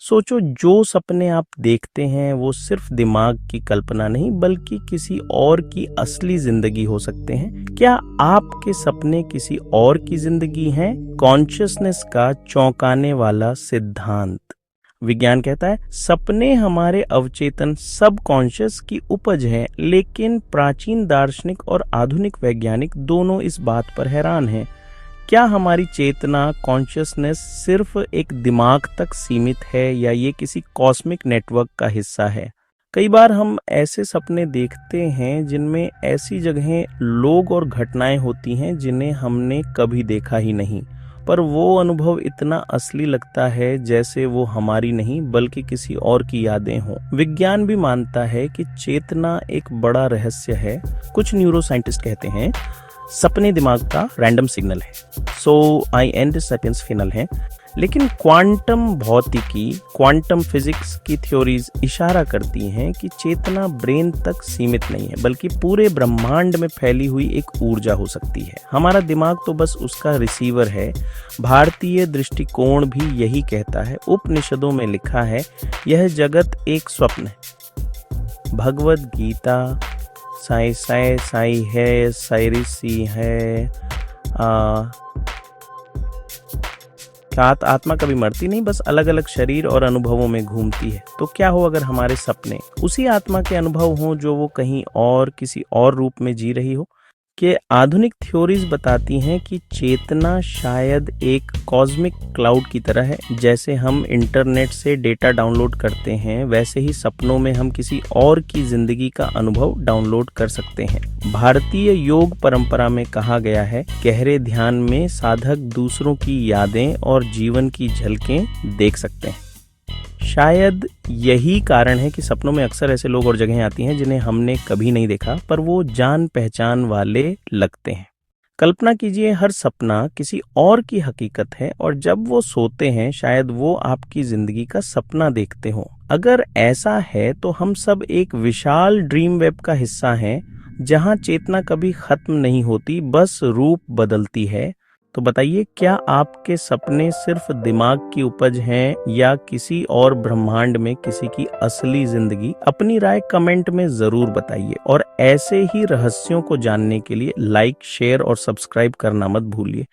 सोचो, जो सपने आप देखते हैं वो सिर्फ दिमाग की कल्पना नहीं बल्कि किसी और की असली जिंदगी हो सकते हैं। क्या आपके सपने किसी और की जिंदगी हैं? कॉन्शियसनेस का चौंकाने वाला सिद्धांत। विज्ञान कहता है सपने हमारे अवचेतन सबकॉन्शियस की उपज हैं, लेकिन प्राचीन दार्शनिक और आधुनिक वैज्ञानिक दोनों इस बात पर हैरान हैं। क्या हमारी चेतना कॉन्शियसनेस सिर्फ एक दिमाग तक सीमित है या ये किसी कॉस्मिक नेटवर्क का हिस्सा है? कई बार हम ऐसे सपने देखते हैं जिनमें ऐसी जगहें, लोग और घटनाएं होती हैं जिन्हें हमने कभी देखा ही नहीं, पर वो अनुभव इतना असली लगता है जैसे वो हमारी नहीं बल्कि किसी और की यादें हों। विज्ञान भी मानता है कि चेतना एक बड़ा रहस्य है। कुछ न्यूरोसाइंटिस्ट कहते हैं सपने दिमाग का रैंडम सिग्नल है, सो आई एंड सेपियंस फिनल है। लेकिन क्वांटम भौतिकी, क्वांटम फिजिक्स की थ्योरीज इशारा करती हैं कि चेतना ब्रेन तक सीमित नहीं है बल्कि पूरे ब्रह्मांड में फैली हुई एक ऊर्जा हो सकती है। हमारा दिमाग तो बस उसका रिसीवर है। भारतीय दृष्टिकोण भी यही कहता है। उपनिषदों में लिखा है यह जगत एक स्वप्न है। भगवद गीता साई साई साई है, साइरिसी है। क्या आत्मा कभी मरती नहीं, बस अलग अलग शरीर और अनुभवों में घूमती है। तो क्या हो अगर हमारे सपने उसी आत्मा के अनुभव हों जो वो कहीं और किसी और रूप में जी रही हो? कि आधुनिक थ्योरीज बताती हैं कि चेतना शायद एक कॉस्मिक क्लाउड की तरह है। जैसे हम इंटरनेट से डेटा डाउनलोड करते हैं, वैसे ही सपनों में हम किसी और की जिंदगी का अनुभव डाउनलोड कर सकते हैं। भारतीय योग परंपरा में कहा गया है, गहरे ध्यान में साधक दूसरों की यादें और जीवन की झलकें देख सकते हैं। शायद यही कारण है कि सपनों में अक्सर ऐसे लोग और जगहें आती हैं जिन्हें हमने कभी नहीं देखा, पर वो जान पहचान वाले लगते हैं। कल्पना कीजिए, हर सपना किसी और की हकीकत है और जब वो सोते हैं शायद वो आपकी जिंदगी का सपना देखते हो। अगर ऐसा है तो हम सब एक विशाल ड्रीम वेब का हिस्सा हैं जहां चेतना कभी खत्म नहीं होती, बस रूप बदलती है। तो बताइए, क्या आपके सपने सिर्फ दिमाग की उपज हैं या किसी और ब्रह्मांड में किसी की असली जिंदगी? अपनी राय कमेंट में जरूर बताइए और ऐसे ही रहस्यों को जानने के लिए लाइक, शेयर और सब्सक्राइब करना मत भूलिए।